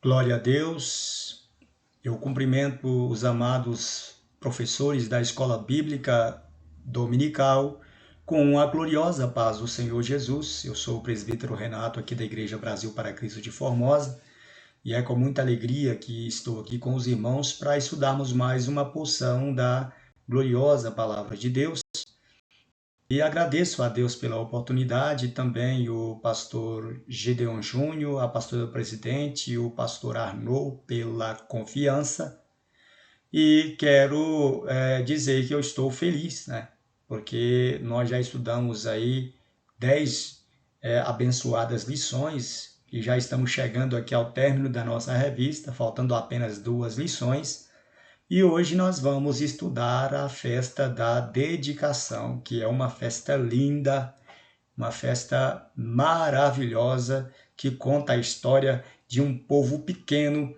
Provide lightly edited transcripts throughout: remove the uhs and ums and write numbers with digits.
Glória a Deus. Eu cumprimento os amados professores da Escola Bíblica Dominical com a gloriosa paz do Senhor Jesus. Eu sou o presbítero Renato aqui da Igreja Brasil para Cristo de Formosa e é com muita alegria que estou aqui com os irmãos para estudarmos mais uma porção da gloriosa Palavra de Deus. E agradeço a Deus pela oportunidade, também o pastor Gedeon Júnior, a pastora presidente e o pastor Arnaud pela confiança. E quero dizer que eu estou feliz, né? Porque nós já estudamos aí 10 abençoadas lições e já estamos chegando aqui ao término da nossa revista, faltando apenas 2 lições. E hoje nós vamos estudar a festa da dedicação, que é uma festa linda, uma festa maravilhosa, que conta a história de um povo pequeno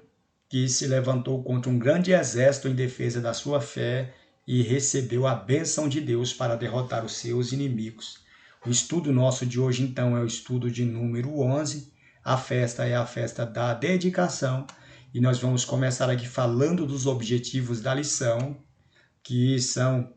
que se levantou contra um grande exército em defesa da sua fé e recebeu a bênção de Deus para derrotar os seus inimigos. O estudo nosso de hoje, então, é o estudo de número 11. A festa é a festa da dedicação. E nós vamos começar aqui falando dos objetivos da lição, que são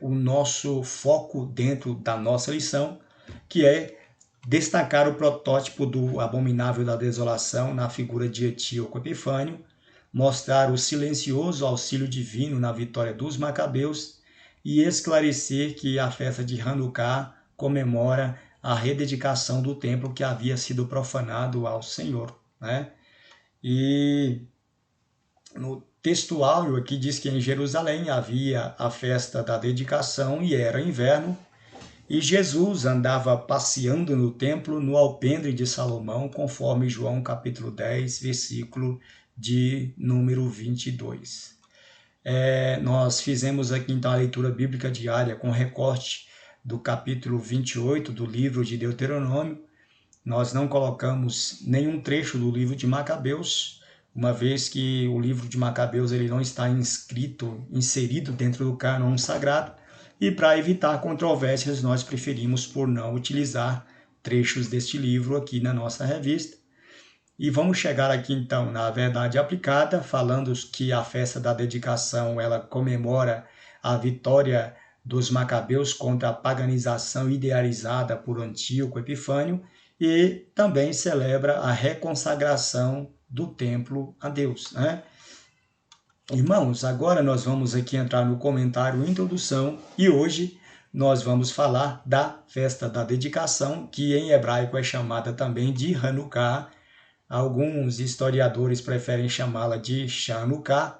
o nosso foco dentro da nossa lição, que é destacar o protótipo do abominável da desolação na figura de Etíoco Epifânio, mostrar o silencioso auxílio divino na vitória dos Macabeus e esclarecer que a festa de Hanukkah comemora a rededicação do templo que havia sido profanado ao Senhor, né? E no textuário aqui diz que em Jerusalém havia a festa da dedicação e era inverno, e Jesus andava passeando no templo no alpendre de Salomão, conforme João capítulo 10, versículo de número 22. Nós fizemos aqui então a leitura bíblica diária com recorte do capítulo 28 do livro de Deuteronômio. Nós não colocamos nenhum trecho do livro de Macabeus, uma vez que o livro de Macabeus ele não está inserido dentro do cânon sagrado, e para evitar controvérsias nós preferimos por não utilizar trechos deste livro aqui na nossa revista. E vamos chegar aqui então na verdade aplicada, falando que a festa da dedicação ela comemora a vitória dos Macabeus contra a paganização idealizada por Antíoco Epifânio e também celebra a reconsagração do templo a Deus, né? Irmãos, agora nós vamos aqui entrar no comentário introdução e hoje nós vamos falar da festa da dedicação, que em hebraico é chamada também de Hanukkah. Alguns historiadores preferem chamá-la de Chanukah,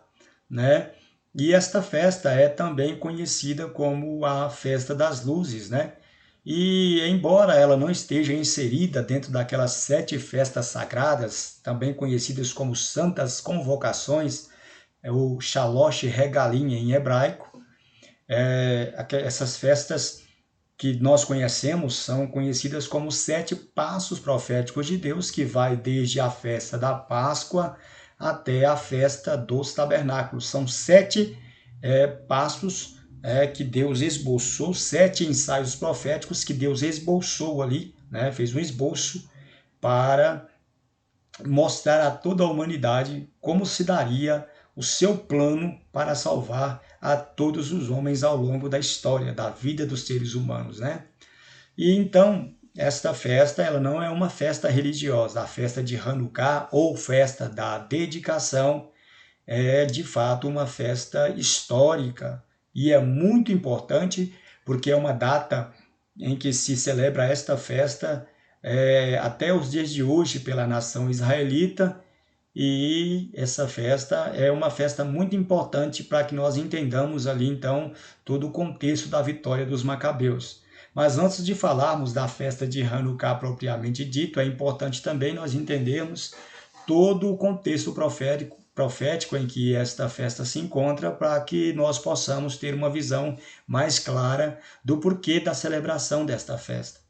né? E esta festa é também conhecida como a festa das luzes, né? E embora ela não esteja inserida dentro daquelas 7 festas sagradas, também conhecidas como santas convocações, o Shalosh Regalim em hebraico, essas festas que nós conhecemos são conhecidas como 7 passos proféticos de Deus, que vai desde a festa da Páscoa até a festa dos tabernáculos. São 7 passos que Deus esboçou, 7 ensaios proféticos que Deus esboçou ali, né? Fez um esboço para mostrar a toda a humanidade como se daria o seu plano para salvar a todos os homens ao longo da história, da vida dos seres humanos, né? E então, esta festa, ela não é uma festa religiosa. A festa de Hanukkah, ou festa da dedicação, é de fato uma festa histórica e é muito importante porque é uma data em que se celebra esta festa até os dias de hoje pela nação israelita, e essa festa é uma festa muito importante para que nós entendamos ali então todo o contexto da vitória dos Macabeus. Mas antes de falarmos da festa de Hanukkah propriamente dito, é importante também nós entendermos todo o contexto profético em que esta festa se encontra, para que nós possamos ter uma visão mais clara do porquê da celebração desta festa.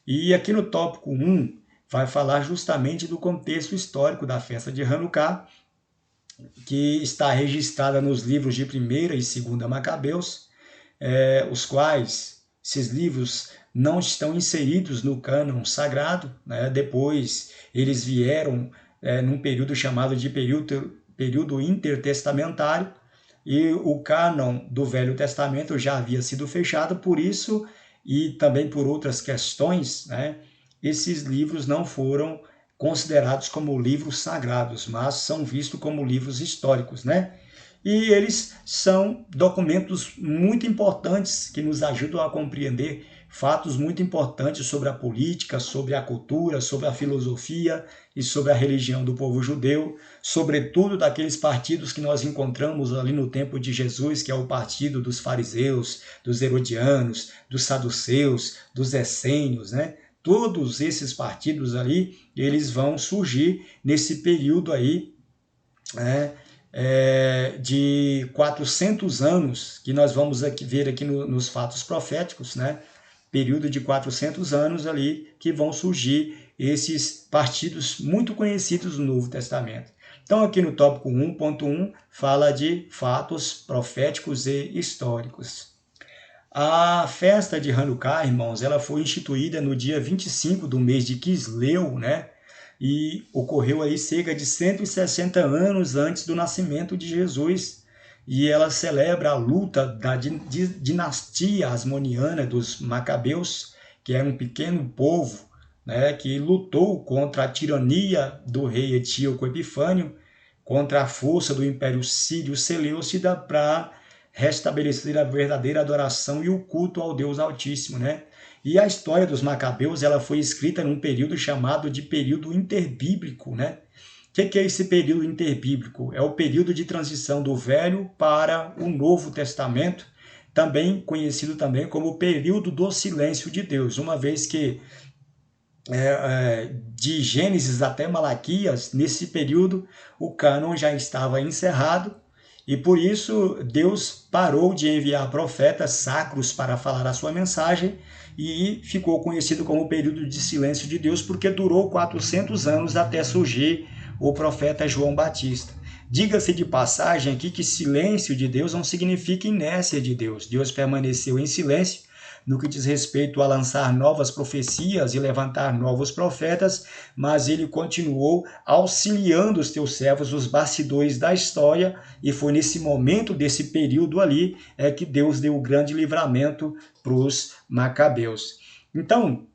E aqui no tópico 1 vai falar justamente do contexto histórico da festa de Hanukkah, que está registrada nos livros de 1ª e 2ª Macabeus, os quais esses livros não estão inseridos no cânon sagrado, né? Depois eles vieram num período chamado de período intertestamentário, e o cânon do Velho Testamento já havia sido fechado, por isso, e também por outras questões, né, esses livros não foram considerados como livros sagrados, mas são vistos como livros históricos, né? E eles são documentos muito importantes que nos ajudam a compreender fatos muito importantes sobre a política, sobre a cultura, sobre a filosofia e sobre a religião do povo judeu, sobretudo daqueles partidos que nós encontramos ali no tempo de Jesus, que é o partido dos fariseus, dos herodianos, dos saduceus, dos essênios, né? Todos esses partidos ali, eles vão surgir nesse período aí, né, de 400 anos, que nós vamos ver aqui nos fatos proféticos, né? Período de 400 anos ali, que vão surgir esses partidos muito conhecidos no Novo Testamento. Então, aqui no tópico 1.1, fala de fatos proféticos e históricos. A festa de Hanukkah, irmãos, ela foi instituída no dia 25 do mês de Quisleu, né? E ocorreu aí cerca de 160 anos antes do nascimento de Jesus. E ela celebra a luta da dinastia asmoniana dos Macabeus, que é um pequeno povo, né, que lutou contra a tirania do rei Etíoco Epifânio, contra a força do Império Sírio-Seleucida, para restabelecer a verdadeira adoração e o culto ao Deus Altíssimo, né? E a história dos Macabeus, ela foi escrita num período chamado de período interbíblico, né? O que é esse período interbíblico? É o período de transição do Velho para o Novo Testamento, também conhecido também como o período do silêncio de Deus, uma vez que de Gênesis até Malaquias, nesse período, o cânon já estava encerrado, e por isso Deus parou de enviar profetas sacros para falar a sua mensagem, e ficou conhecido como o período de silêncio de Deus, porque durou 400 anos até surgir o profeta João Batista. Diga-se de passagem aqui que silêncio de Deus não significa inércia de Deus. Deus permaneceu em silêncio no que diz respeito a lançar novas profecias e levantar novos profetas, mas ele continuou auxiliando os teus servos, os bastidores da história, e foi nesse momento, desse período ali, que Deus deu o grande livramento para os Macabeus. Então,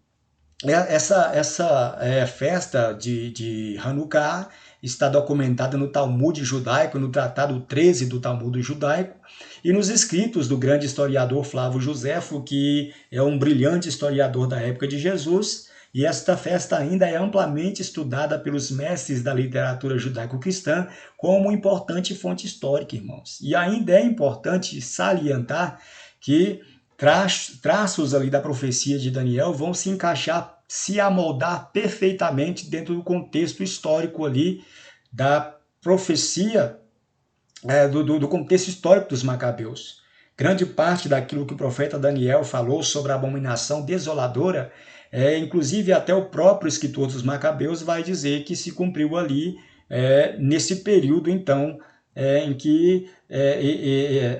essa festa de Hanukkah está documentada no Talmud judaico, no Tratado 13 do Talmud judaico, e nos escritos do grande historiador Flávio Joséfo, que é um brilhante historiador da época de Jesus, e esta festa ainda é amplamente estudada pelos mestres da literatura judaico-cristã como importante fonte histórica, irmãos. E ainda é importante salientar que traços ali da profecia de Daniel vão se encaixar, se amoldar perfeitamente dentro do contexto histórico ali da profecia, do contexto histórico dos Macabeus. Grande parte daquilo que o profeta Daniel falou sobre a abominação desoladora, inclusive até o próprio escritor dos Macabeus vai dizer que se cumpriu ali, nesse período, então, em que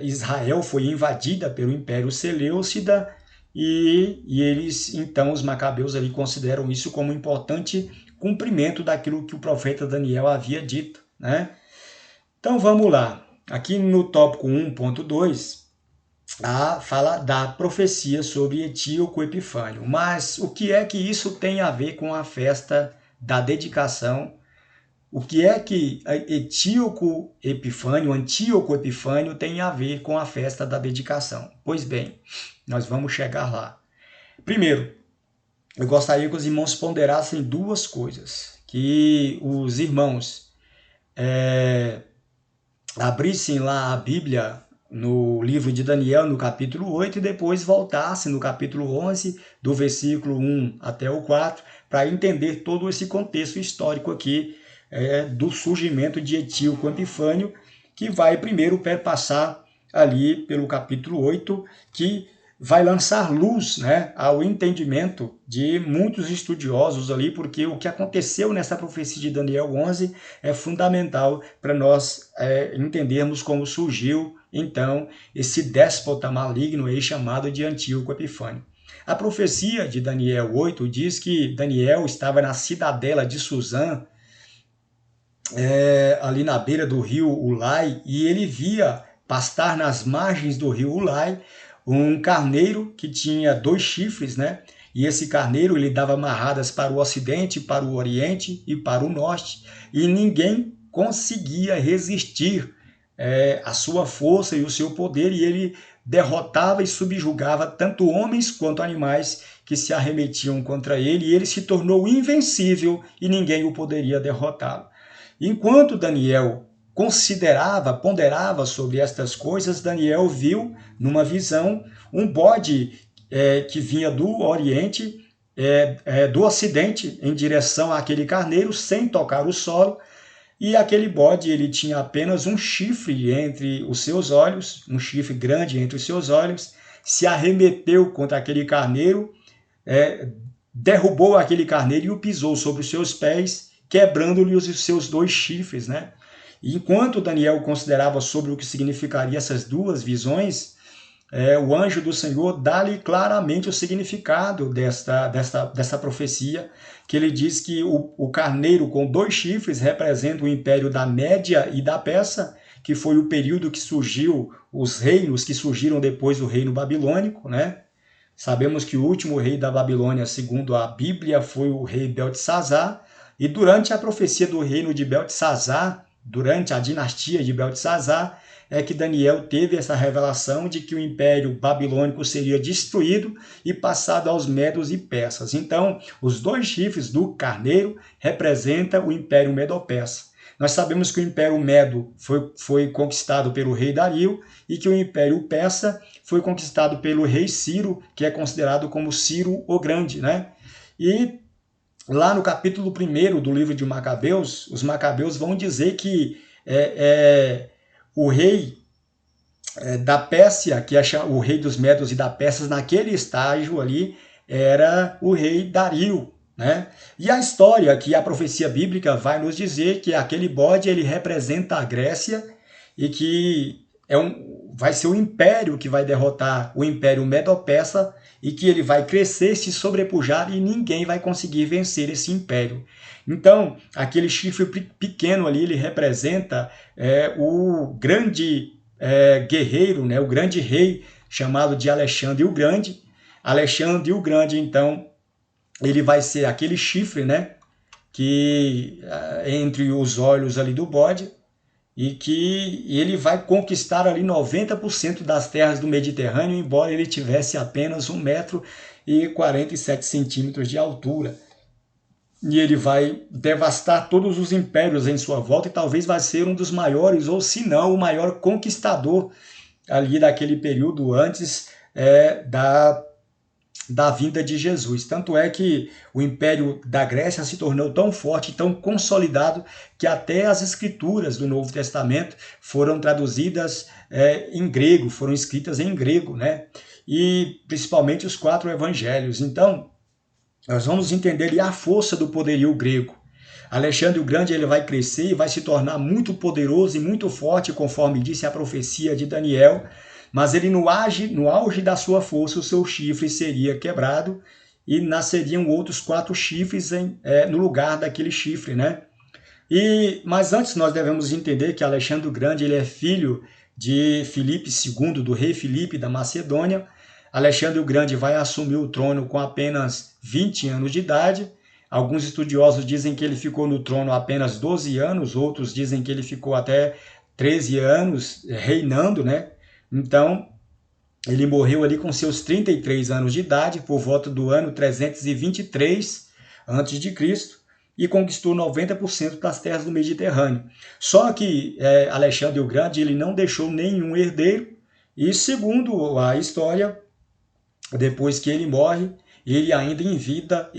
Israel foi invadida pelo Império Seleucida, e eles, então, os Macabeus ali consideram isso como um importante cumprimento daquilo que o profeta Daniel havia dito, né? Então vamos lá, aqui no tópico 1.2, fala da profecia sobre Etíoco Epifânio, mas o que é que isso tem a ver com a festa da dedicação? O que é que Antíoco Epifânio tem a ver com a festa da dedicação? Pois bem, nós vamos chegar lá. Primeiro, eu gostaria que os irmãos ponderassem duas coisas, que os irmãos abrissem lá a Bíblia no livro de Daniel, no capítulo 8, e depois voltassem no capítulo 11, do versículo 1 até o 4, para entender todo esse contexto histórico aqui, do surgimento de Etíoco Epifânio, que vai primeiro perpassar ali pelo capítulo 8, que vai lançar luz, né, ao entendimento de muitos estudiosos ali, porque o que aconteceu nessa profecia de Daniel 11 é fundamental para nós entendermos como surgiu, então, esse déspota maligno aí chamado de Antíoco Epifânio. A profecia de Daniel 8 diz que Daniel estava na cidadela de Suzã, ali na beira do rio Ulai, e ele via pastar nas margens do rio Ulai um carneiro que tinha 2 chifres, né? E esse carneiro ele dava amarradas para o ocidente, para o oriente e para o norte, e ninguém conseguia resistir a sua força e o seu poder, e ele derrotava e subjugava tanto homens quanto animais que se arremetiam contra ele, e ele se tornou invencível e ninguém o poderia derrotá-lo. Enquanto Daniel ponderava sobre estas coisas, Daniel viu numa visão um bode que vinha do Oriente, do Ocidente, em direção àquele carneiro, sem tocar o solo, e aquele bode ele tinha apenas um chifre entre os seus olhos, um chifre grande entre os seus olhos, se arremeteu contra aquele carneiro, derrubou aquele carneiro e o pisou sobre os seus pés, quebrando-lhe os seus 2 chifres, né? E enquanto Daniel considerava sobre o que significaria essas 2 visões, o anjo do Senhor dá-lhe claramente o significado dessa profecia, que ele diz que o carneiro com 2 chifres representa o império da Média e da Pérsia, que foi o período que surgiu os reinos que surgiram depois do reino babilônico, né? Sabemos que o último rei da Babilônia, segundo a Bíblia, foi o rei Beltesazar, e durante a profecia do reino de Beltesazar, durante a dinastia de Beltesazar, é que Daniel teve essa revelação de que o império babilônico seria destruído e passado aos medos e persas. Então, os 2 chifres do carneiro representam o império medo-persa. Nós sabemos que o Império Medo foi conquistado pelo rei Dario e que o Império Persa foi conquistado pelo rei Ciro, que é considerado como Ciro o Grande, né? E lá no capítulo 1 do livro de Macabeus, os Macabeus vão dizer que o rei da Pérsia, que é o rei dos Medos e da Pérsia, naquele estágio ali, era o rei Dario, né? E a história, que a profecia bíblica vai nos dizer que aquele bode ele representa a Grécia e que vai ser o império que vai derrotar o império Medo-Persa e que ele vai crescer, se sobrepujar e ninguém vai conseguir vencer esse império. Então, aquele chifre pequeno ali, ele representa o grande guerreiro, né, o grande rei chamado de Alexandre o Grande. Alexandre o Grande, então, ele vai ser aquele chifre, né, que entre os olhos ali do bode, e que ele vai conquistar ali 90% das terras do Mediterrâneo, embora ele tivesse apenas 1,47 m de altura. E ele vai devastar todos os impérios em sua volta e talvez vai ser um dos maiores, ou se não, o maior conquistador ali daquele período antes da vinda de Jesus. Tanto é que o Império da Grécia se tornou tão forte, tão consolidado, que até as escrituras do Novo Testamento foram traduzidas em grego, foram escritas em grego, né? E principalmente os 4 evangelhos. Então, nós vamos entender a força do poderio grego. Alexandre o Grande ele vai crescer e vai se tornar muito poderoso e muito forte, conforme disse a profecia de Daniel, mas ele no auge da sua força, o seu chifre seria quebrado e nasceriam outros 4 chifres no lugar daquele chifre, né? Mas antes nós devemos entender que Alexandre o Grande ele é filho de Filipe II, do rei Filipe da Macedônia. Alexandre o Grande vai assumir o trono com apenas 20 anos de idade. Alguns estudiosos dizem que ele ficou no trono apenas 12 anos, outros dizem que ele ficou até 13 anos reinando, né? Então, ele morreu ali com seus 33 anos de idade, por volta do ano 323 a.C., e conquistou 90% das terras do Mediterrâneo. Só que Alexandre o Grande ele não deixou nenhum herdeiro, e segundo a história, depois que ele morre, ele ainda em vida,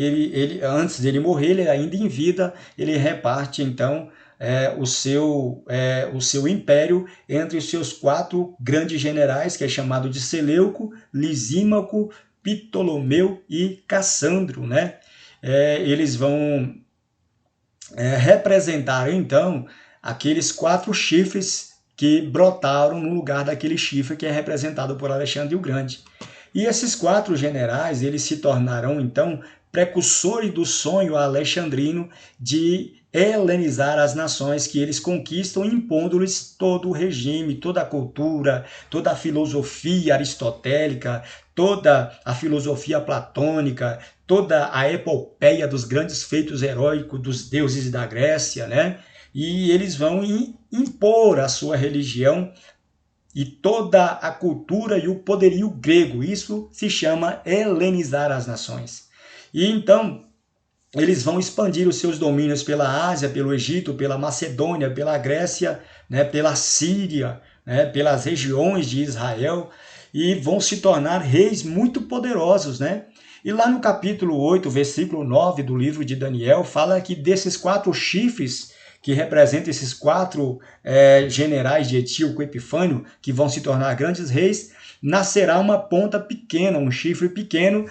antes dele morrer, ele ainda em vida, ele reparte então o seu império entre os seus 4 grandes generais, que é chamado de Seleuco, Lisímaco, Ptolomeu e Cassandro, né? Eles vão representar então aqueles 4 chifres que brotaram no lugar daquele chifre que é representado por Alexandre o Grande. E esses 4 generais, eles se tornarão, então, precursores do sonho alexandrino de helenizar as nações que eles conquistam, impondo-lhes todo o regime, toda a cultura, toda a filosofia aristotélica, toda a filosofia platônica, toda a epopeia dos grandes feitos heróicos dos deuses da Grécia, né? E eles vão impor a sua religião e toda a cultura e o poderio grego. Isso se chama helenizar as nações. E então eles vão expandir os seus domínios pela Ásia, pelo Egito, pela Macedônia, pela Grécia, né, pela Síria, né, pelas regiões de Israel, e vão se tornar reis muito poderosos, né? E lá no capítulo 8, versículo 9 do livro de Daniel, fala que desses 4 chifres, que representam esses 4 generais de Etíoco Epifânio, que vão se tornar grandes reis, nascerá uma ponta pequena, um chifre pequeno,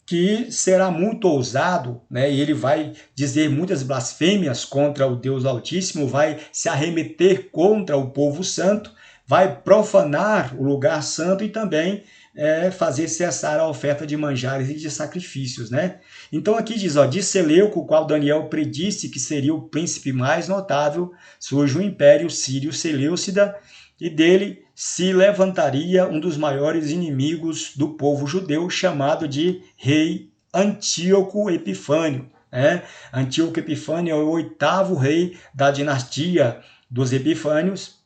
que será muito ousado, né? E ele vai dizer muitas blasfêmias contra o Deus Altíssimo, vai se arremeter contra o povo santo, vai profanar o lugar santo e também fazer cessar a oferta de manjares e de sacrifícios, né? Então aqui diz, ó, de Seleuco, o qual Daniel predisse que seria o príncipe mais notável, surge o império sírio-seleucida, e dele se levantaria um dos maiores inimigos do povo judeu, chamado de rei Antíoco Epifânio. Né? Antíoco Epifânio é o 8º rei da dinastia dos Epifânios,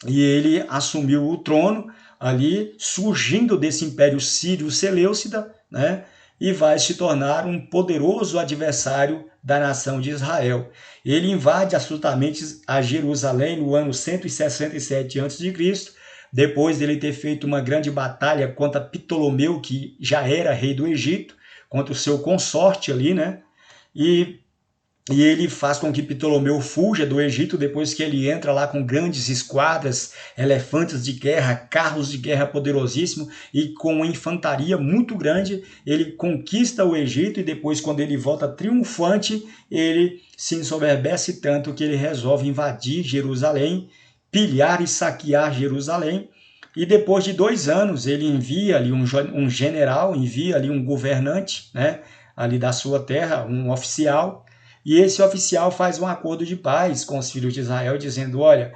e ele assumiu o trono ali, surgindo desse império sírio-seleucida, né? E vai se tornar um poderoso adversário da nação de Israel. Ele invade absolutamente a Jerusalém no ano 167 a.C., depois dele ter feito uma grande batalha contra Ptolomeu, que já era rei do Egito, contra o seu consorte ali, né? E ele faz com que Ptolomeu fuja do Egito depois que ele entra lá com grandes esquadras, elefantes de guerra, carros de guerra poderosíssimos e com uma infantaria muito grande. Ele conquista o Egito e depois, quando ele volta triunfante, ele se ensoberbece tanto que ele resolve invadir Jerusalém, pilhar e saquear Jerusalém. E depois de 2 anos, ele envia ali um general, envia ali um governante, né, ali da sua terra, um oficial. E esse oficial faz um acordo de paz com os filhos de Israel, dizendo, olha,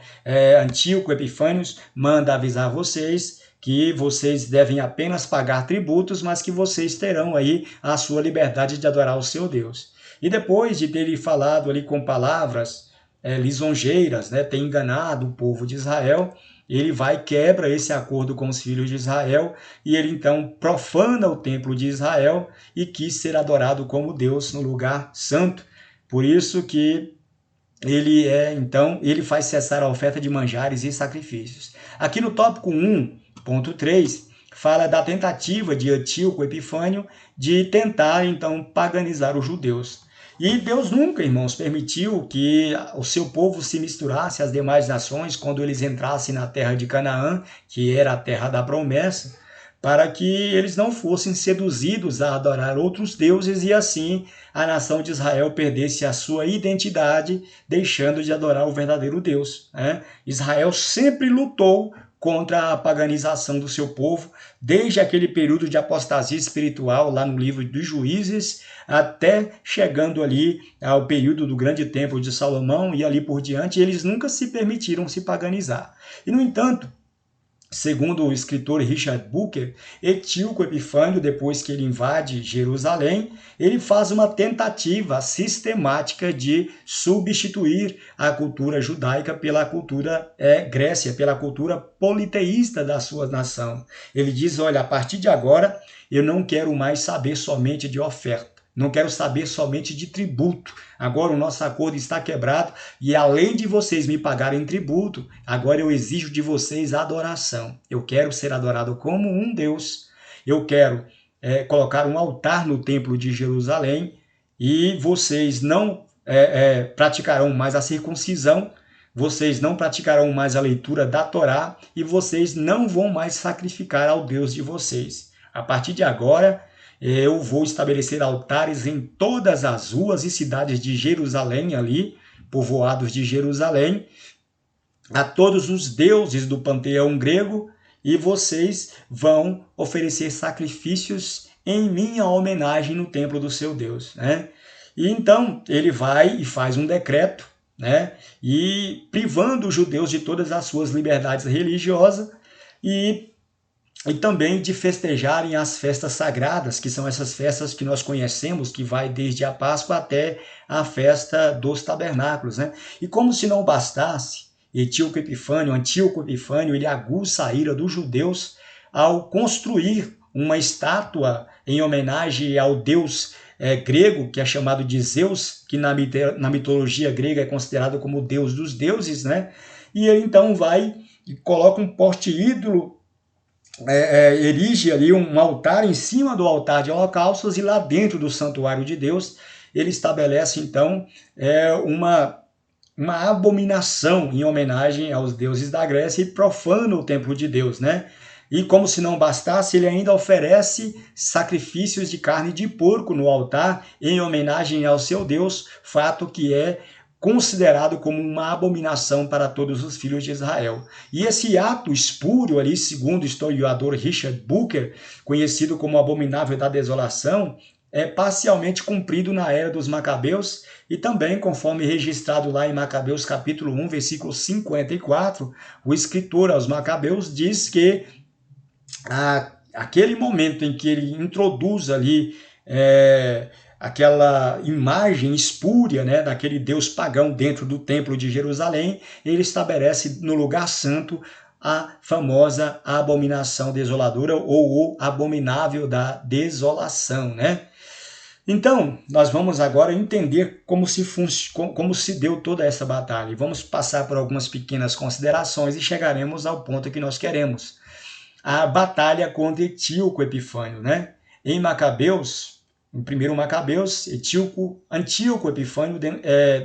Antíoco Epifânios manda avisar vocês que vocês devem apenas pagar tributos, mas que vocês terão aí a sua liberdade de adorar o seu Deus. E depois de ter falado ali com palavras lisonjeiras, né, ter enganado o povo de Israel, ele vai e quebra esse acordo com os filhos de Israel, e ele então profana o templo de Israel e quis ser adorado como Deus no lugar santo. Por isso que ele faz cessar a oferta de manjares e sacrifícios. Aqui no tópico 1.3, fala da tentativa de Antíoco Epifânio de tentar, então, paganizar os judeus. E Deus nunca, irmãos, permitiu que o seu povo se misturasse às demais nações quando eles entrassem na terra de Canaã, que era a terra da promessa, para que eles não fossem seduzidos a adorar outros deuses e assim a nação de Israel perdesse a sua identidade, deixando de adorar o verdadeiro Deus. Né? Israel sempre lutou contra a paganização do seu povo, desde aquele período de apostasia espiritual, lá no livro dos Juízes, até chegando ali ao período do grande templo de Salomão e ali por diante, eles nunca se permitiram se paganizar. E, no entanto, segundo o escritor Richard Booker, Antíoco Epifânio, depois que ele invade Jerusalém, ele faz uma tentativa sistemática de substituir a cultura judaica pela cultura grécia, pela cultura politeísta da sua nação. Ele diz, olha, a partir de agora eu não quero mais saber somente de oferta. Não quero saber somente de tributo. Agora o nosso acordo está quebrado e além de vocês me pagarem tributo, agora eu exijo de vocês adoração. Eu quero ser adorado como um Deus. Eu quero colocar um altar no templo de Jerusalém e vocês não praticarão mais a circuncisão, vocês não praticarão mais a leitura da Torá e vocês não vão mais sacrificar ao Deus de vocês. A partir de agora, eu vou estabelecer altares em todas as ruas e cidades de Jerusalém, ali, povoados de Jerusalém, a todos os deuses do panteão grego, e vocês vão oferecer sacrifícios em minha homenagem no templo do seu Deus, né? E então ele vai e faz um decreto, né? E privando os judeus de todas as suas liberdades religiosas e também de festejarem as festas sagradas, que são essas festas que nós conhecemos, que vai desde a Páscoa até a festa dos tabernáculos, né? E como se não bastasse, Antíoco Epifânio, ele aguça a ira dos judeus ao construir uma estátua em homenagem ao deus grego, que é chamado de Zeus, que na mitologia grega é considerado como o deus dos deuses, né? E ele então vai e coloca um poste ídolo, erige ali um altar em cima do altar de holocaustos, e lá dentro do santuário de Deus ele estabelece então uma abominação em homenagem aos deuses da Grécia e profana o templo de Deus, né? E como se não bastasse, ele ainda oferece sacrifícios de carne de porco no altar em homenagem ao seu Deus, fato que é considerado como uma abominação para todos os filhos de Israel. E esse ato espúrio ali, segundo o historiador Richard Booker, conhecido como abominável da desolação, é parcialmente cumprido na era dos Macabeus e também, conforme registrado lá em Macabeus capítulo 1, versículo 54, o escritor aos Macabeus diz que aquele momento em que ele introduz ali aquela imagem espúria, né, daquele deus pagão dentro do templo de Jerusalém, ele estabelece no lugar santo a famosa abominação desoladora ou o abominável da desolação, né? Então, nós vamos agora entender como se deu toda essa batalha. E vamos passar por algumas pequenas considerações e chegaremos ao ponto que nós queremos. A batalha contra Antíoco Epifânio, né? Em Macabeus, em 1 Macabeus, Antíoco Epifânio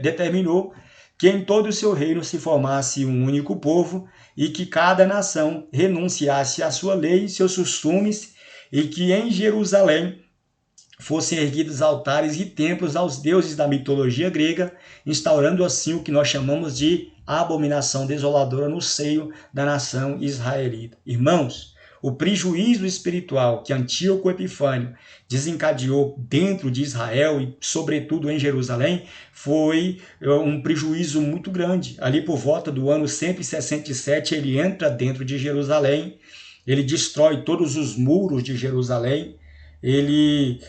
determinou que em todo o seu reino se formasse um único povo e que cada nação renunciasse à sua lei e seus costumes, e que em Jerusalém fossem erguidos altares e templos aos deuses da mitologia grega, instaurando assim o que nós chamamos de abominação desoladora no seio da nação israelita. Irmãos, o prejuízo espiritual que Antíoco Epifânio desencadeou dentro de Israel e, sobretudo, em Jerusalém, foi um prejuízo muito grande. Ali por volta do ano 167, ele entra dentro de Jerusalém, ele destrói todos os muros de Jerusalém, ele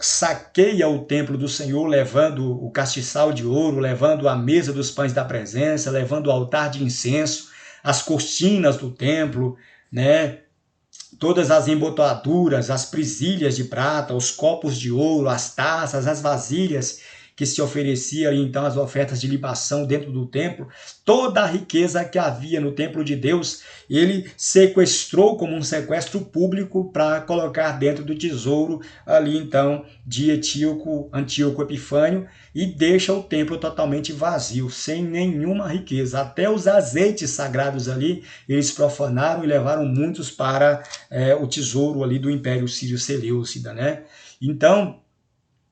saqueia o templo do Senhor, levando o castiçal de ouro, levando a mesa dos pães da presença, levando o altar de incenso, as cortinas do templo, né? Todas as embotaduras, as presilhas de prata, os copos de ouro, as taças, as vasilhas que se ofereciam então as ofertas de libação dentro do templo, toda a riqueza que havia no templo de Deus, ele sequestrou como um sequestro público para colocar dentro do tesouro ali então de Antíoco Epifânio, e deixa o templo totalmente vazio, sem nenhuma riqueza. Até os azeites sagrados ali, eles profanaram e levaram muitos para o tesouro ali do Império Sírio-Seleucida, né? Então,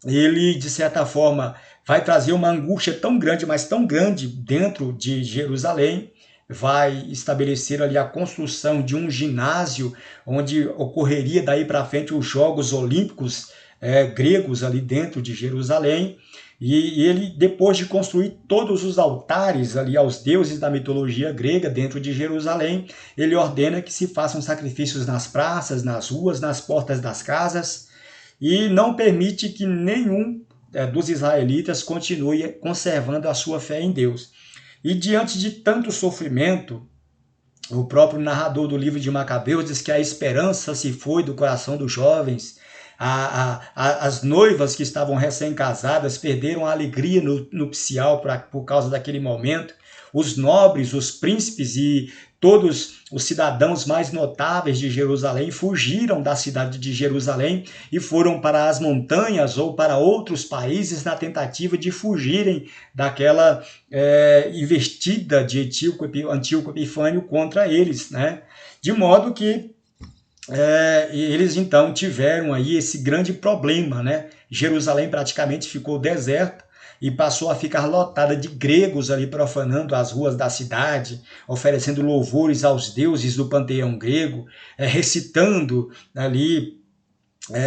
ele, de certa forma, vai trazer uma angústia tão grande, mas tão grande dentro de Jerusalém, vai estabelecer ali a construção de um ginásio onde ocorreria daí para frente os Jogos Olímpicos gregos ali dentro de Jerusalém. E ele, depois de construir todos os altares ali aos deuses da mitologia grega dentro de Jerusalém, ele ordena que se façam sacrifícios nas praças, nas ruas, nas portas das casas, e não permite que nenhum dos israelitas continue conservando a sua fé em Deus. E diante de tanto sofrimento, o próprio narrador do livro de Macabeus diz que a esperança se foi do coração dos jovens, as noivas que estavam recém-casadas perderam a alegria nupcial por causa daquele momento, os nobres, os príncipes e todos os cidadãos mais notáveis de Jerusalém fugiram da cidade de Jerusalém e foram para as montanhas ou para outros países na tentativa de fugirem daquela investida de Antíoco Epifânio contra eles, né? De modo que eles então tiveram aí esse grande problema, né? Jerusalém praticamente ficou deserta e passou a ficar lotada de gregos ali profanando as ruas da cidade, oferecendo louvores aos deuses do panteão grego, recitando ali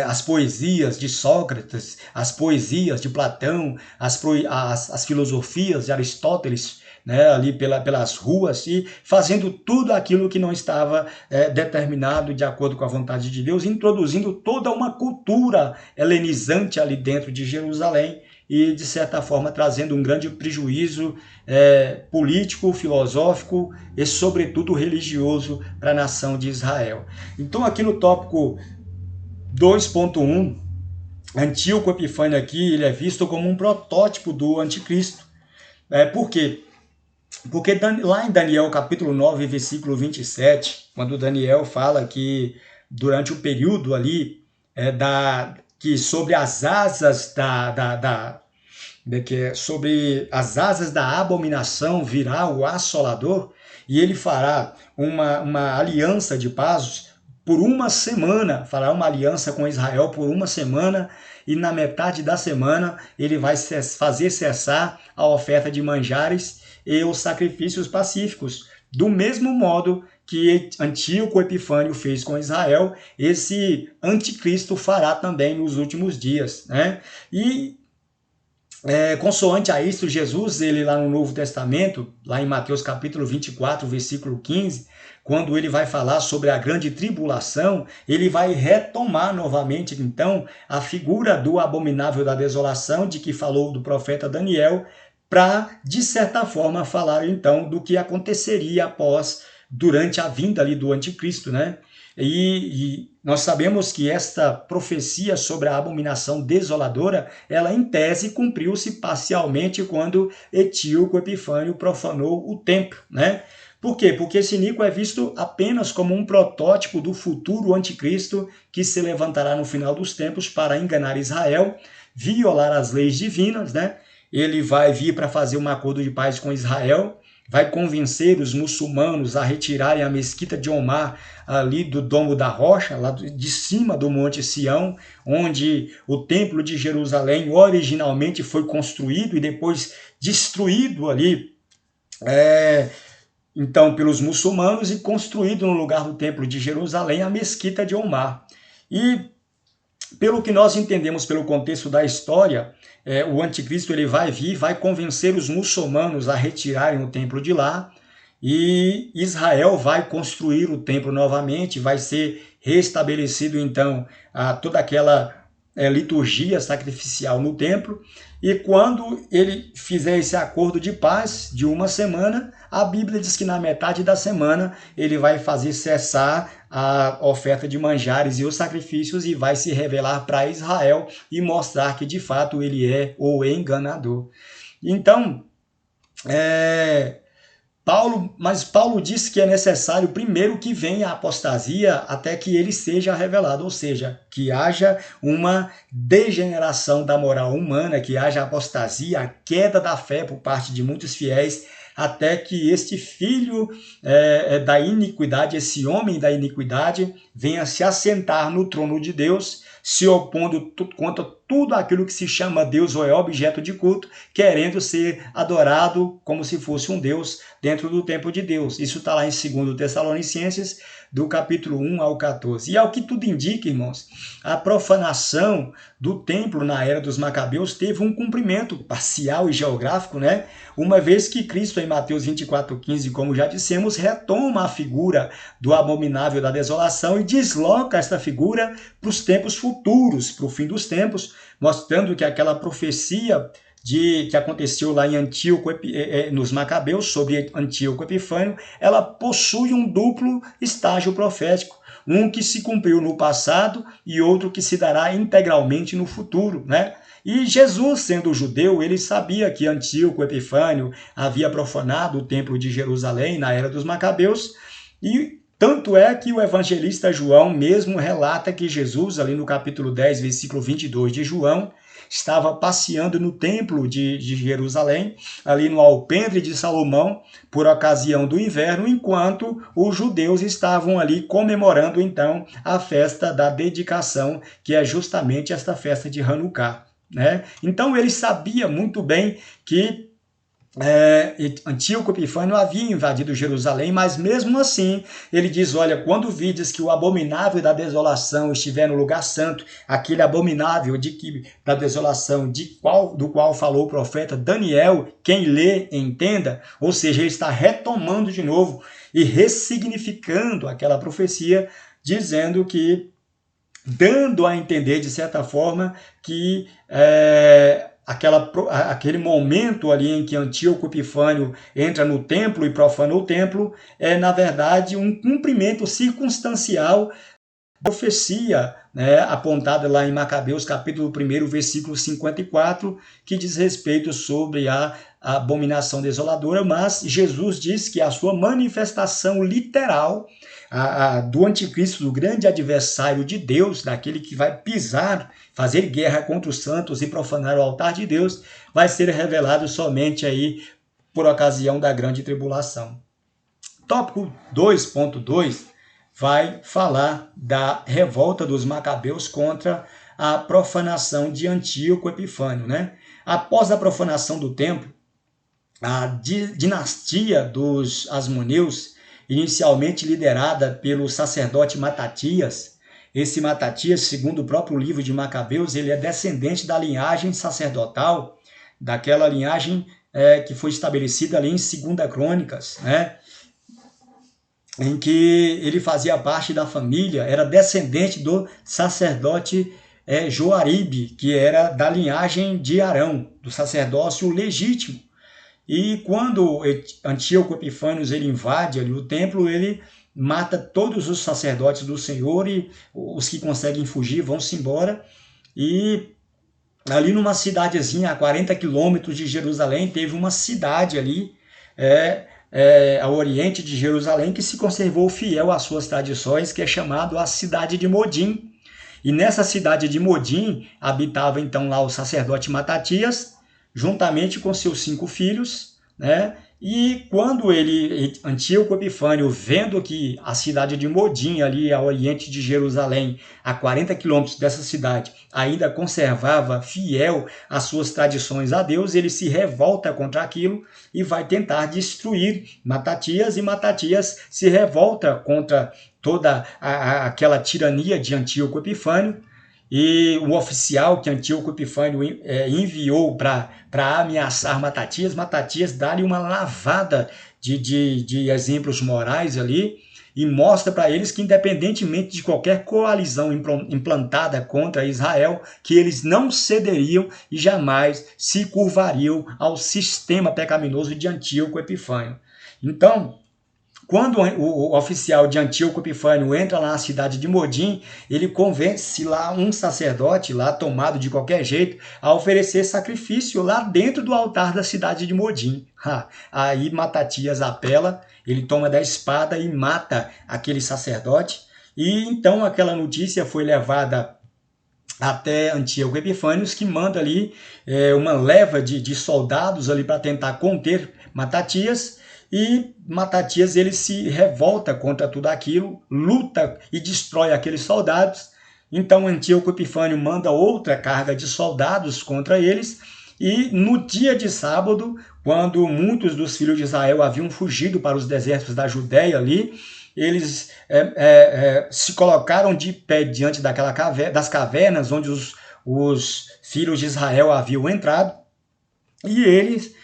as poesias de Sócrates, as poesias de Platão, as filosofias de Aristóteles, né, ali pelas ruas, e fazendo tudo aquilo que não estava determinado de acordo com a vontade de Deus, introduzindo toda uma cultura helenizante ali dentro de Jerusalém e, de certa forma, trazendo um grande prejuízo político, filosófico e, sobretudo, religioso para a nação de Israel. Então, aqui no tópico 2.1, Antíoco Epifânio aqui, ele é visto como um protótipo do anticristo. Por quê? Porque lá em Daniel capítulo 9, versículo 27, quando Daniel fala que durante o período ali, que sobre as asas sobre as asas da abominação virá o assolador, e ele fará uma aliança de paz por uma semana, fará uma aliança com Israel por uma semana, e na metade da semana ele vai fazer cessar a oferta de manjares e os sacrifícios pacíficos. Do mesmo modo que Antíoco Epifânio fez com Israel, esse anticristo fará também nos últimos dias, né? E consoante a isso, Jesus, ele lá no Novo Testamento, lá em Mateus capítulo 24, versículo 15, quando ele vai falar sobre a grande tribulação, ele vai retomar novamente, então, a figura do abominável da desolação, de que falou do profeta Daniel, para, de certa forma, falar, então, do que aconteceria durante a vinda ali do anticristo, né? E nós sabemos que esta profecia sobre a abominação desoladora, ela em tese cumpriu-se parcialmente quando Antíoco Epifânio profanou o templo, né? Por quê? Porque esse Nico é visto apenas como um protótipo do futuro anticristo que se levantará no final dos tempos para enganar Israel, violar as leis divinas, né? Ele vai vir para fazer um acordo de paz com Israel, vai convencer os muçulmanos a retirarem a mesquita de Omar ali do Domo da Rocha, lá de cima do Monte Sião, onde o Templo de Jerusalém originalmente foi construído e depois destruído ali, então, pelos muçulmanos, e construído no lugar do Templo de Jerusalém a mesquita de Omar. E, pelo que nós entendemos pelo contexto da história, o anticristo ele vai vir, vai convencer os muçulmanos a retirarem o templo de lá, e Israel vai construir o templo novamente, vai ser restabelecido então toda aquela liturgia sacrificial no templo, e quando ele fizer esse acordo de paz de uma semana, a Bíblia diz que na metade da semana ele vai fazer cessar a oferta de manjares e os sacrifícios e vai se revelar para Israel e mostrar que de fato ele é o enganador. Então, Paulo diz que é necessário primeiro que venha a apostasia até que ele seja revelado, ou seja, que haja uma degeneração da moral humana, que haja apostasia, a queda da fé por parte de muitos fiéis, até que este filho da iniquidade, esse homem da iniquidade, venha se assentar no trono de Deus, se opondo contra tudo aquilo que se chama Deus ou é objeto de culto, querendo ser adorado como se fosse um Deus dentro do templo de Deus. Isso está lá em 2 Tessalonicenses, do capítulo 1 ao 14. E ao que tudo indica, irmãos, a profanação do templo na era dos Macabeus teve um cumprimento parcial e geográfico, né? Uma vez que Cristo, em Mateus 24:15, como já dissemos, retoma a figura do abominável da desolação e desloca esta figura para os tempos futuros, para o fim dos tempos, mostrando que aquela profecia que aconteceu lá em Antíoco, nos Macabeus, sobre Antíoco Epifânio, ela possui um duplo estágio profético, um que se cumpriu no passado e outro que se dará integralmente no futuro, né? E Jesus, sendo judeu, ele sabia que Antíoco Epifânio havia profanado o templo de Jerusalém na era dos Macabeus, e tanto é que o evangelista João mesmo relata que Jesus, ali no capítulo 10, versículo 22 de João, estava passeando no templo de Jerusalém, ali no alpendre de Salomão, por ocasião do inverno, enquanto os judeus estavam ali comemorando, então, a festa da dedicação, que é justamente esta festa de Hanukkah, né? Então, ele sabia muito bem que Antíoco Epifânio havia invadido Jerusalém, mas mesmo assim ele diz, olha, quando vides que o abominável da desolação estiver no lugar santo, aquele abominável da desolação do qual falou o profeta Daniel, quem lê entenda, ou seja, ele está retomando de novo e ressignificando aquela profecia, dizendo que, dando a entender de certa forma que aquele momento ali em que Antíoco Epifânio entra no templo e profana o templo é, na verdade, um cumprimento circunstancial da profecia, né, apontada lá em Macabeus, capítulo 1, versículo 54, que diz respeito sobre a abominação desoladora, mas Jesus diz que a sua manifestação literal do anticristo, do grande adversário de Deus, daquele que vai pisar, fazer guerra contra os santos e profanar o altar de Deus, vai ser revelado somente aí por ocasião da grande tribulação. Tópico 2.2 vai falar da revolta dos macabeus contra a profanação de Antíoco Epifânio, né? Após a profanação do templo, a dinastia dos Asmoneus, inicialmente liderada pelo sacerdote Matatias. Esse Matatias, segundo o próprio livro de Macabeus, ele é descendente da linhagem sacerdotal, daquela linhagem que foi estabelecida ali em 2 Crônicas, né? Em que ele fazia parte da família, era descendente do sacerdote Joaribe, que era da linhagem de Arão, do sacerdócio legítimo. E quando Antíoco Epifânio ele invade ali o templo, ele mata todos os sacerdotes do Senhor e os que conseguem fugir vão-se embora. E ali numa cidadezinha a 40 quilômetros de Jerusalém, teve uma cidade ali, ao oriente de Jerusalém, que se conservou fiel às suas tradições, que é chamado a cidade de Modim. E nessa cidade de Modim habitava então lá o sacerdote Matatias, juntamente com seus 5 filhos, né? E quando Antíoco Epifânio, vendo que a cidade de Modim, ali ao oriente de Jerusalém, a 40 quilômetros dessa cidade, ainda conservava fiel às suas tradições a Deus, ele se revolta contra aquilo e vai tentar destruir Matatias, e Matatias se revolta contra toda aquela tirania de Antíoco Epifânio. E o oficial que Antíoco Epifânio enviou para ameaçar Matatias dá-lhe uma lavada de exemplos morais ali e mostra para eles que, independentemente de qualquer coalizão implantada contra Israel, que eles não cederiam e jamais se curvariam ao sistema pecaminoso de Antíoco Epifânio. Então, quando o oficial de Antíoco Epifânio entra lá na cidade de Modim, ele convence lá um sacerdote, lá tomado de qualquer jeito, a oferecer sacrifício lá dentro do altar da cidade de Modim. Aí Matatias apela, ele toma da espada e mata aquele sacerdote. E então aquela notícia foi levada até Antíoco Epifânio, que manda ali uma leva de soldados ali para tentar conter Matatias. E Matatias ele se revolta contra tudo aquilo, luta e destrói aqueles soldados. Então Antíoco Epifânio manda outra carga de soldados contra eles. E no dia de sábado, quando muitos dos filhos de Israel haviam fugido para os desertos da Judéia ali, eles se colocaram de pé diante das cavernas onde os filhos de Israel haviam entrado. E eles,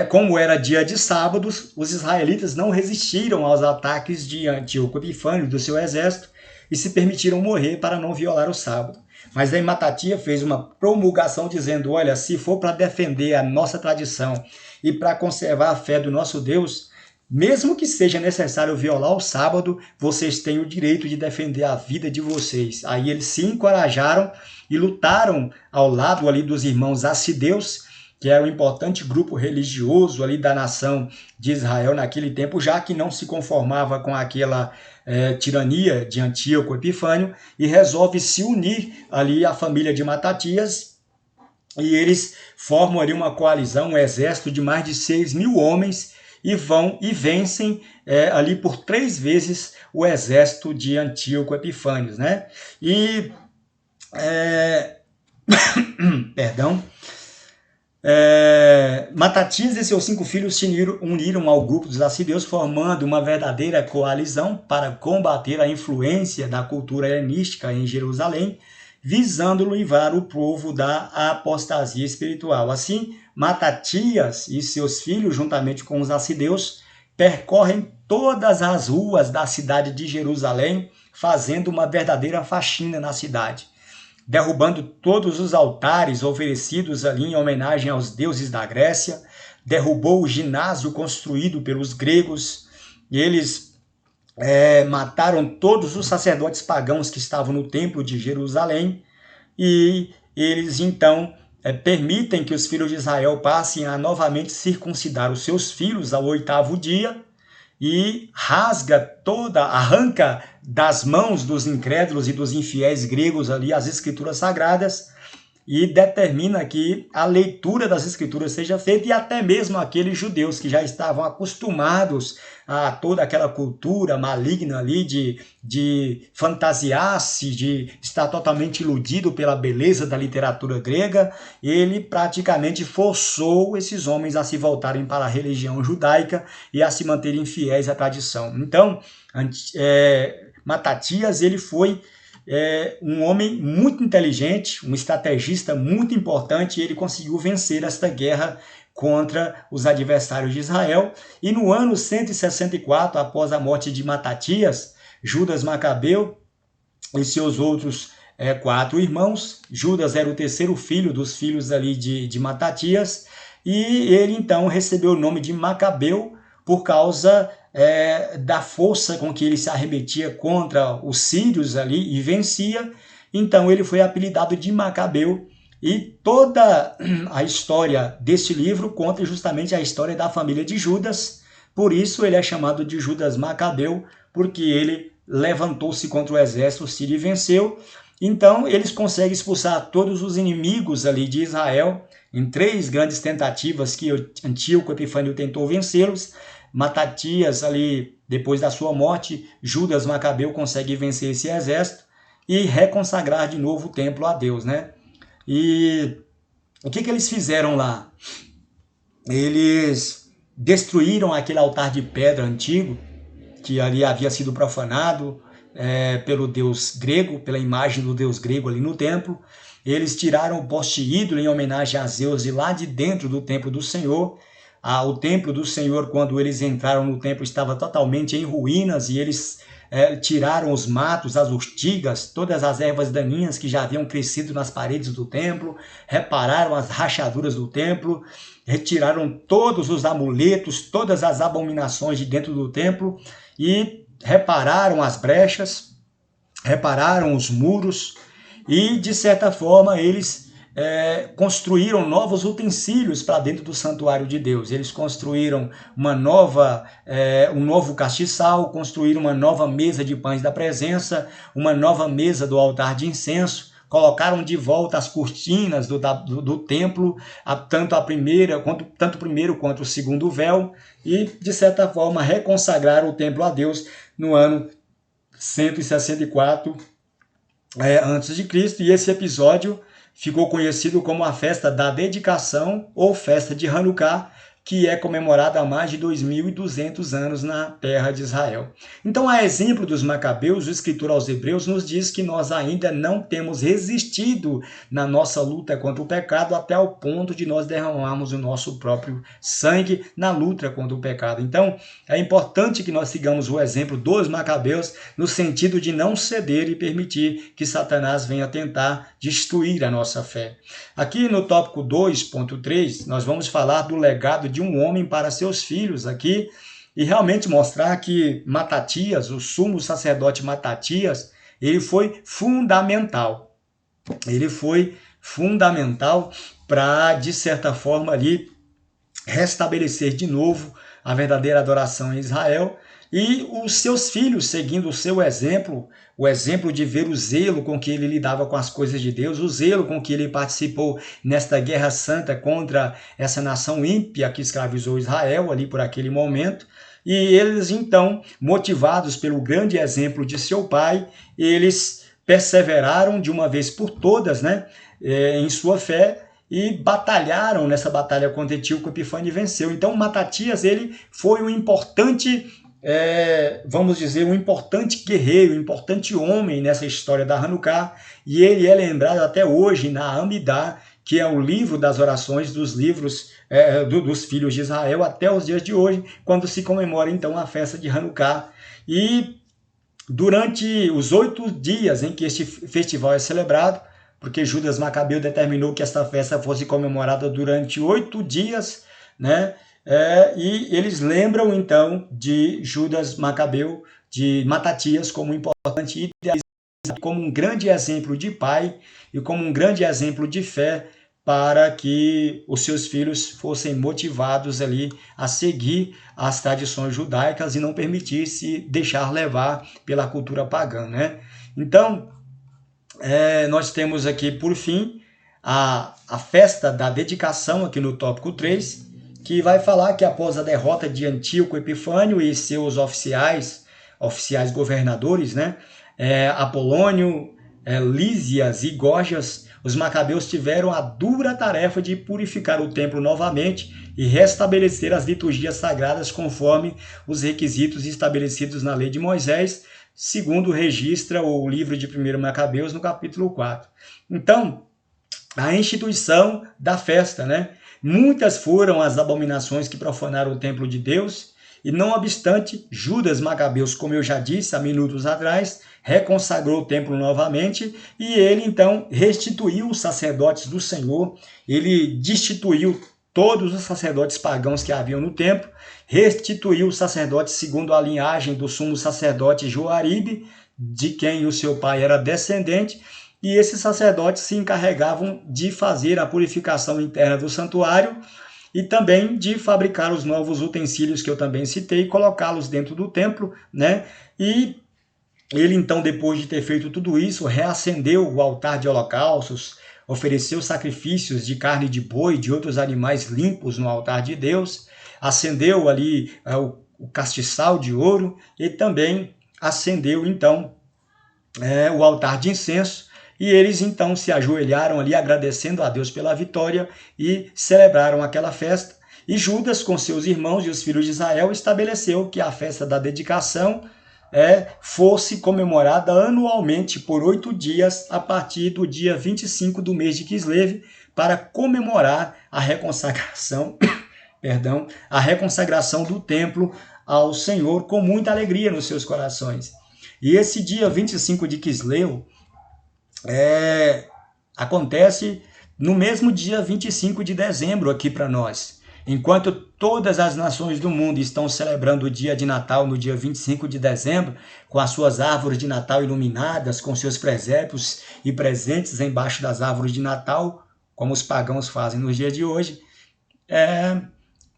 como era dia de sábados, os israelitas não resistiram aos ataques de Antíoco Epifânio, do seu exército, e se permitiram morrer para não violar o sábado. Mas aí Matatias fez uma promulgação dizendo, olha, se for para defender a nossa tradição e para conservar a fé do nosso Deus, mesmo que seja necessário violar o sábado, vocês têm o direito de defender a vida de vocês. Aí eles se encorajaram e lutaram ao lado ali dos irmãos assideus, que era um importante grupo religioso ali da nação de Israel naquele tempo, já que não se conformava com aquela tirania de Antíoco Epifânio, e resolve se unir ali à família de Matatias, e eles formam ali uma coalizão, um exército de mais de 6.000 homens, e vão e vencem ali por 3 vezes o exército de Antíoco Epifânio, né? E perdão. Matatias e seus 5 filhos se uniram ao grupo dos arcideus, formando uma verdadeira coalizão para combater a influência da cultura helenística em Jerusalém, visando livrar o povo da apostasia espiritual. Assim, Matatias e seus filhos, juntamente com os arcideus, percorrem todas as ruas da cidade de Jerusalém, fazendo uma verdadeira faxina na cidade, derrubando todos os altares oferecidos ali em homenagem aos deuses da Grécia, derrubou o ginásio construído pelos gregos, e eles mataram todos os sacerdotes pagãos que estavam no templo de Jerusalém, e eles então permitem que os filhos de Israel passem a novamente circuncidar os seus filhos ao 8º dia, e arranca das mãos dos incrédulos e dos infiéis gregos ali as escrituras sagradas, e determina que a leitura das escrituras seja feita, e até mesmo aqueles judeus que já estavam acostumados a toda aquela cultura maligna ali de fantasiar-se, de estar totalmente iludido pela beleza da literatura grega, ele praticamente forçou esses homens a se voltarem para a religião judaica e a se manterem fiéis à tradição. Então, Matatias, ele foi um homem muito inteligente, um estrategista muito importante, e ele conseguiu vencer esta guerra contra os adversários de Israel. E no ano 164, após a morte de Matatias, Judas Macabeu e seus outros 4 irmãos, Judas era o 3º filho dos filhos ali de Matatias, e ele então recebeu o nome de Macabeu por causa da força com que ele se arremetia contra os sírios ali e vencia. Então ele foi apelidado de Macabeu, e toda a história deste livro conta justamente a história da família de Judas. Por isso ele é chamado de Judas Macabeu, porque ele levantou-se contra o exército sírio e venceu. Então eles conseguem expulsar todos os inimigos ali de Israel em 3 grandes tentativas que Antíoco Epifânio tentou vencê-los. Matatias, ali, depois da sua morte, Judas Macabeu consegue vencer esse exército e reconsagrar de novo o templo a Deus, né? E o que eles fizeram lá? Eles destruíram aquele altar de pedra antigo, que ali havia sido profanado pelo deus grego, pela imagem do deus grego ali no templo. Eles tiraram o poste ídolo em homenagem a Zeus de lá de dentro do templo do Senhor. O templo do Senhor, quando eles entraram no templo, estava totalmente em ruínas, e eles tiraram os matos, as urtigas, todas as ervas daninhas que já haviam crescido nas paredes do templo, repararam as rachaduras do templo, retiraram todos os amuletos, todas as abominações de dentro do templo, e repararam as brechas, repararam os muros, e de certa forma eles construíram novos utensílios para dentro do santuário de Deus. Eles construíram um novo castiçal, construíram uma nova mesa de pães da presença, uma nova mesa do altar de incenso, colocaram de volta as cortinas do templo, tanto o primeiro quanto o segundo véu, e de certa forma reconsagraram o templo a Deus no ano 164 a.C. E esse episódio ficou conhecido como a festa da dedicação ou festa de Hanukkah, que é comemorada há mais de 2.200 anos na terra de Israel. Então, a exemplo dos Macabeus, o escritor aos Hebreus nos diz que nós ainda não temos resistido na nossa luta contra o pecado até o ponto de nós derramarmos o nosso próprio sangue na luta contra o pecado. Então, é importante que nós sigamos o exemplo dos Macabeus no sentido de não ceder e permitir que Satanás venha tentar destruir a nossa fé. Aqui no tópico 2.3, nós vamos falar do legado de um homem para seus filhos aqui, e realmente mostrar que Matatias, o sumo sacerdote Matatias, ele foi fundamental. Ele foi fundamental para, de certa forma, ali, restabelecer de novo a verdadeira adoração em Israel. E os seus filhos, seguindo o seu exemplo, o exemplo de ver o zelo com que ele lidava com as coisas de Deus, o zelo com que ele participou nesta guerra santa contra essa nação ímpia que escravizou Israel ali por aquele momento. E eles, então, motivados pelo grande exemplo de seu pai, eles perseveraram de uma vez por todas, né, em sua fé, e batalharam nessa batalha contra Etíoco Epifânio e venceu. Então Matatias, ele foi um importante, vamos dizer, um importante guerreiro, um importante homem nessa história da Hanukkah, e ele é lembrado até hoje na Amidá, que é o livro das orações dos livros dos filhos de Israel, até os dias de hoje, quando se comemora então a festa de Hanukkah. E durante os 8 dias em que este festival é celebrado, porque Judas Macabeu determinou que esta festa fosse comemorada durante 8 dias, né? E eles lembram então de Judas Macabeu, de Matatias, como importante idealista, como um grande exemplo de pai e como um grande exemplo de fé, para que os seus filhos fossem motivados ali a seguir as tradições judaicas e não permitisse deixar levar pela cultura pagã, né? Então, nós temos aqui, por fim, a festa da dedicação, aqui no tópico 3, que vai falar que após a derrota de Antíoco Epifânio e seus oficiais governadores, né, Apolônio, Lísias e Gorgias, os macabeus tiveram a dura tarefa de purificar o templo novamente e restabelecer as liturgias sagradas conforme os requisitos estabelecidos na lei de Moisés, segundo registra o livro de 1 Macabeus no capítulo 4. Então, a instituição da festa, né? Muitas foram as abominações que profanaram o templo de Deus, e não obstante, Judas Macabeus, como eu já disse há minutos atrás, reconsagrou o templo novamente, e ele então restituiu os sacerdotes do Senhor, ele destituiu todos os sacerdotes pagãos que haviam no templo, restituiu os sacerdotes segundo a linhagem do sumo sacerdote Joaribe, de quem o seu pai era descendente, e esses sacerdotes se encarregavam de fazer a purificação interna do santuário e também de fabricar os novos utensílios que eu também citei e colocá-los dentro do templo, né? E ele então, depois de ter feito tudo isso, reacendeu o altar de holocaustos, ofereceu sacrifícios de carne de boi e de outros animais limpos no altar de Deus, acendeu ali o castiçal de ouro e também acendeu então o altar de incenso, e eles então se ajoelharam ali agradecendo a Deus pela vitória e celebraram aquela festa. E Judas, com seus irmãos e os filhos de Israel, estabeleceu que a festa da dedicação fosse comemorada anualmente por 8 dias a partir do dia 25 do mês de Kislev, para comemorar a reconsagração, a reconsagração do templo ao Senhor com muita alegria nos seus corações. E esse dia 25 de Kislev acontece no mesmo dia 25 de dezembro aqui para nós. Enquanto todas as nações do mundo estão celebrando o dia de Natal no dia 25 de dezembro, com as suas árvores de Natal iluminadas, com seus presépios e presentes embaixo das árvores de Natal, como os pagãos fazem nos dias de hoje,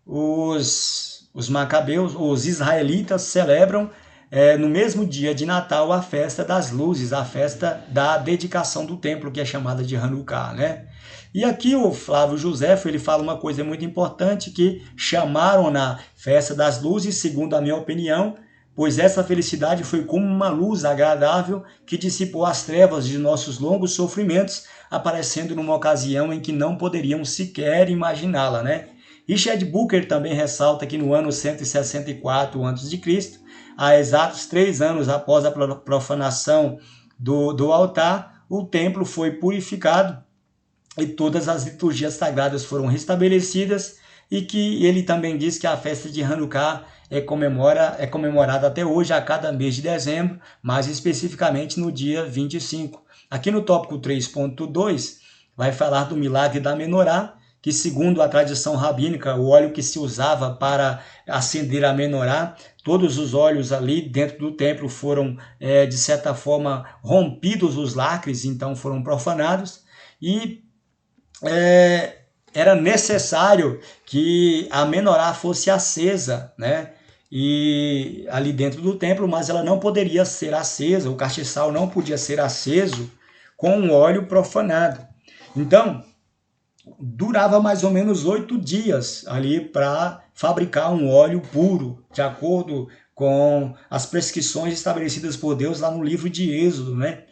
os macabeus, os israelitas celebram no mesmo dia de Natal a festa das luzes, a festa da dedicação do templo, que é chamada de Hanukkah, né? E aqui o Flávio Josefo, ele fala uma coisa muito importante, que chamaram na festa das luzes, segundo a minha opinião, pois essa felicidade foi como uma luz agradável que dissipou as trevas de nossos longos sofrimentos, aparecendo numa ocasião em que não poderíamos sequer imaginá-la, né? Richard Booker também ressalta que no ano 164 a.C., há exatos 3 anos após a profanação do altar, o templo foi purificado e todas as liturgias sagradas foram restabelecidas, e que ele também diz que a festa de Hanukkah é comemorada até hoje a cada mês de dezembro, mais especificamente no dia 25. Aqui no tópico 3.2 vai falar do milagre da menorá, que segundo a tradição rabínica, o óleo que se usava para acender a menorá, todos os óleos ali dentro do templo foram, de certa forma, rompidos os lacres, então foram profanados, e era necessário que a menorá fosse acesa, né? E ali dentro do templo, mas ela não poderia ser acesa, o castiçal não podia ser aceso com um óleo profanado. Então, durava mais ou menos 8 dias ali para fabricar um óleo puro, de acordo com as prescrições estabelecidas por Deus lá no livro de Êxodo, né?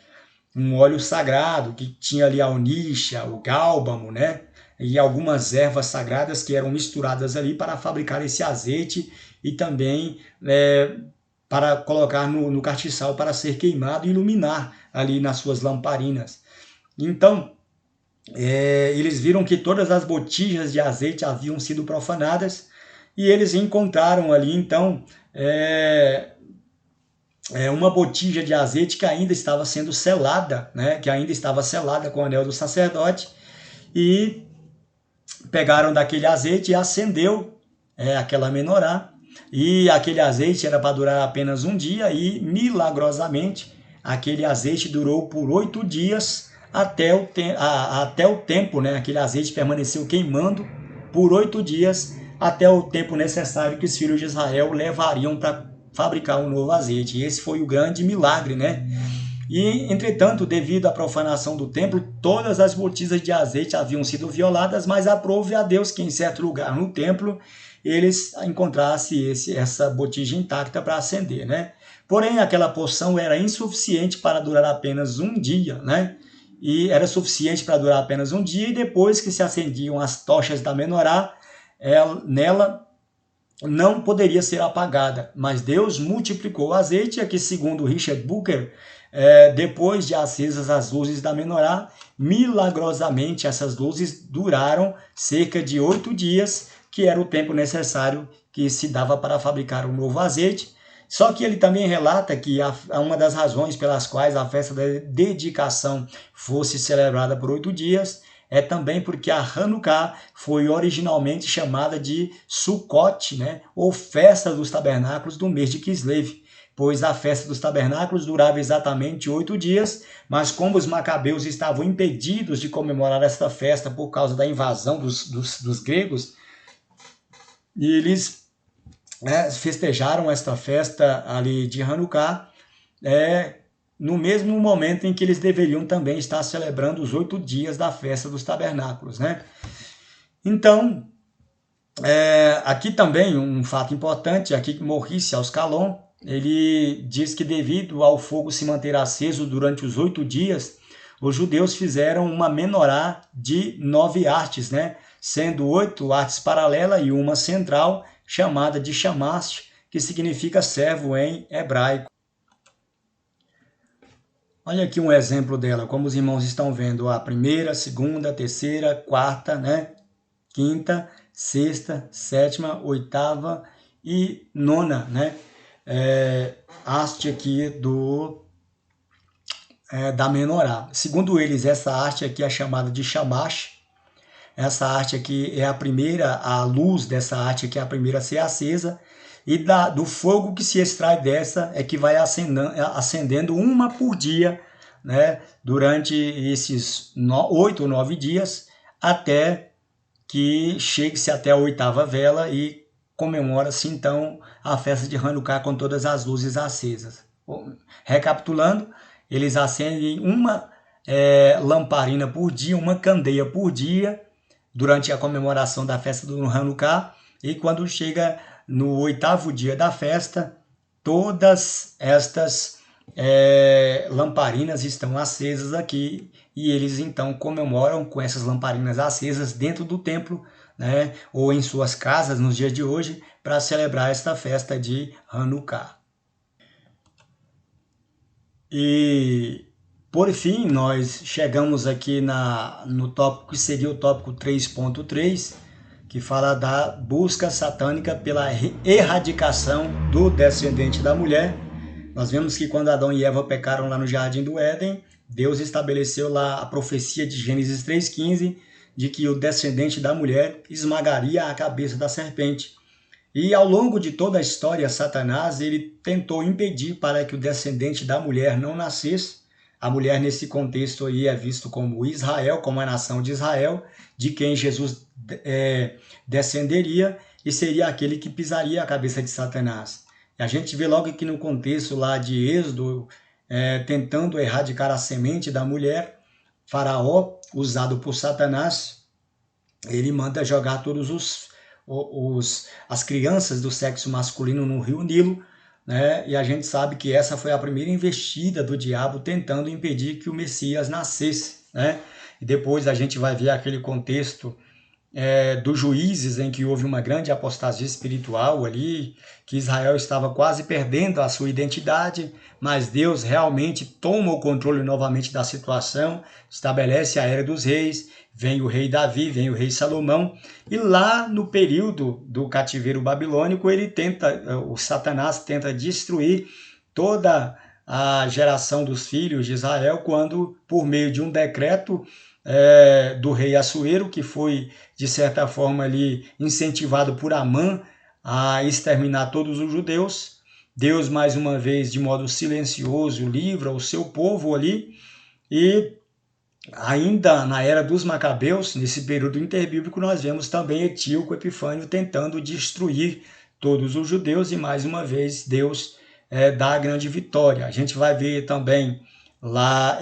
Um óleo sagrado que tinha ali a onixa, o gálbamo, né? e algumas ervas sagradas que eram misturadas ali para fabricar esse azeite e também para colocar no castiçal para ser queimado e iluminar ali nas suas lamparinas. Então, eles viram que todas as botijas de azeite haviam sido profanadas e eles encontraram ali, então, uma botija de azeite que ainda estava sendo selada, né, que ainda estava selada com o anel do sacerdote, e pegaram daquele azeite e acendeu aquela menorá, e aquele azeite era para durar apenas um dia, e milagrosamente aquele azeite durou por 8 dias, até o tempo, né? Aquele azeite permaneceu queimando por 8 dias, até o tempo necessário que os filhos de Israel levariam para fabricar um novo azeite. E esse foi o grande milagre, né? E, entretanto, devido à profanação do templo, todas as botijas de azeite haviam sido violadas, mas aprove a Deus que em certo lugar no templo eles encontrassem essa botija intacta para acender, né? Porém, aquela porção era insuficiente para durar apenas um dia, né? E era suficiente para durar apenas um dia, e depois que se acendiam as tochas da menorá, nela não poderia ser apagada, mas Deus multiplicou o azeite. Aqui, segundo Richard Booker, depois de acesas as luzes da menorá, milagrosamente essas luzes duraram cerca de 8 dias, que era o tempo necessário que se dava para fabricar um novo azeite. Só que ele também relata que uma das razões pelas quais a festa da dedicação fosse celebrada por 8 dias é também porque a Hanukkah foi originalmente chamada de Sukkot, né, ou Festa dos Tabernáculos do mês de Kislev, pois a festa dos tabernáculos durava exatamente 8 dias, mas como os macabeus estavam impedidos de comemorar esta festa por causa da invasão dos gregos, e eles festejaram esta festa ali de Hanukkah no mesmo momento em que eles deveriam também estar celebrando os 8 dias da festa dos tabernáculos, né? Então, aqui também um fato importante, aqui Maurice Auscalon, ele diz que devido ao fogo se manter aceso durante os 8 dias, os judeus fizeram uma menorá de 9 hastes, né? Sendo 8 hastes paralelas e uma central, chamada de Shamash, que significa servo em hebraico. Olha aqui um exemplo dela, como os irmãos estão vendo, a primeira, segunda, terceira, quarta, né? Quinta, sexta, sétima, oitava e nona, né? Haste aqui da menorá. Segundo eles, essa haste aqui é chamada de Shamash. Essa haste aqui é a primeira, a luz dessa haste aqui é a primeira a ser acesa, e do fogo que se extrai dessa é que vai acendendo uma por dia, né, durante esses 8 ou 9 dias, até que chegue-se até a 8ª vela e comemora-se então a festa de Hanukkah com todas as luzes acesas. Recapitulando, eles acendem uma lamparina por dia, uma candeia por dia, durante a comemoração da festa do Hanukkah, e quando chega no 8º dia da festa, todas estas lamparinas estão acesas aqui, e eles então comemoram com essas lamparinas acesas dentro do templo, né, ou em suas casas nos dias de hoje, para celebrar esta festa de Hanukkah. E por fim, nós chegamos aqui no tópico que seria o tópico 3.3, que fala da busca satânica pela erradicação do descendente da mulher. Nós vemos que quando Adão e Eva pecaram lá no Jardim do Éden, Deus estabeleceu lá a profecia de Gênesis 3,15, de que o descendente da mulher esmagaria a cabeça da serpente. E ao longo de toda a história, Satanás ele tentou impedir para que o descendente da mulher não nascesse. A mulher, nesse contexto aí, é visto como Israel, como a nação de Israel, de quem Jesus descenderia, e seria aquele que pisaria a cabeça de Satanás. E a gente vê logo aqui no contexto lá de Êxodo, tentando erradicar a semente da mulher, Faraó, usado por Satanás, ele manda jogar todos as crianças do sexo masculino no rio Nilo, né? E a gente sabe que essa foi a primeira investida do diabo tentando impedir que o Messias nascesse, né? E depois a gente vai ver aquele contexto dos Juízes, em que houve uma grande apostasia espiritual ali, que Israel estava quase perdendo a sua identidade, mas Deus realmente toma o controle novamente da situação, estabelece a era dos reis, vem o rei Davi, vem o rei Salomão, e lá no período do cativeiro babilônico, o Satanás tenta destruir toda a geração dos filhos de Israel, quando, por meio de um decreto do rei Assuero, que foi, de certa forma, ali, incentivado por Amã a exterminar todos os judeus, Deus, mais uma vez, de modo silencioso, livra o seu povo ali, e ainda na era dos Macabeus, nesse período interbíblico, nós vemos também Etíoco Epifânio tentando destruir todos os judeus, e mais uma vez Deus dá a grande vitória. A gente vai ver também lá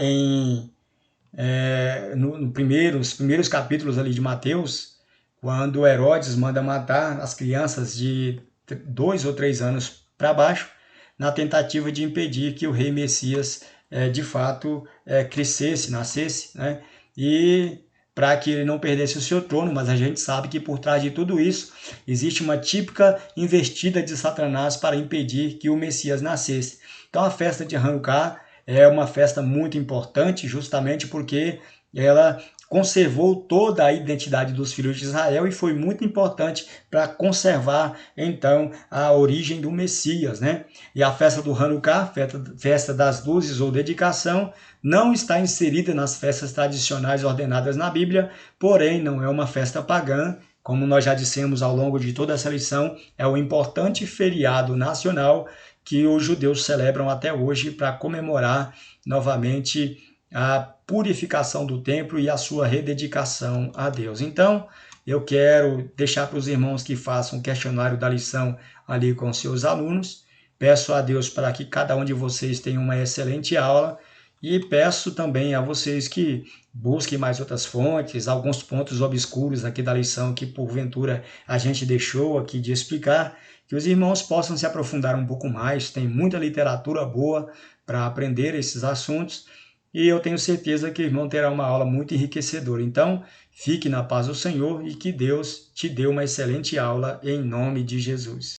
nos primeiros capítulos ali de Mateus, quando Herodes manda matar as crianças de 2 ou 3 anos para baixo, na tentativa de impedir que o rei Messias de fato crescesse, nascesse, né? E para que ele não perdesse o seu trono, mas a gente sabe que por trás de tudo isso existe uma típica investida de Satanás para impedir que o Messias nascesse. Então a festa de Hanukkah é uma festa muito importante, justamente porque ela conservou toda a identidade dos filhos de Israel e foi muito importante para conservar, então, a origem do Messias, né? E a festa do Hanukkah, festa das luzes ou dedicação, não está inserida nas festas tradicionais ordenadas na Bíblia, porém não é uma festa pagã. Como nós já dissemos ao longo de toda essa lição, é um importante feriado nacional que os judeus celebram até hoje para comemorar novamente a purificação do templo e a sua rededicação a Deus. Então, eu quero deixar para os irmãos que façam o questionário da lição ali com seus alunos. Peço a Deus para que cada um de vocês tenha uma excelente aula e peço também a vocês que busquem mais outras fontes, alguns pontos obscuros aqui da lição que porventura a gente deixou aqui de explicar, que os irmãos possam se aprofundar um pouco mais. Tem muita literatura boa para aprender esses assuntos e eu tenho certeza que o irmão terá uma aula muito enriquecedora. Então, fique na paz do Senhor e que Deus te dê uma excelente aula em nome de Jesus.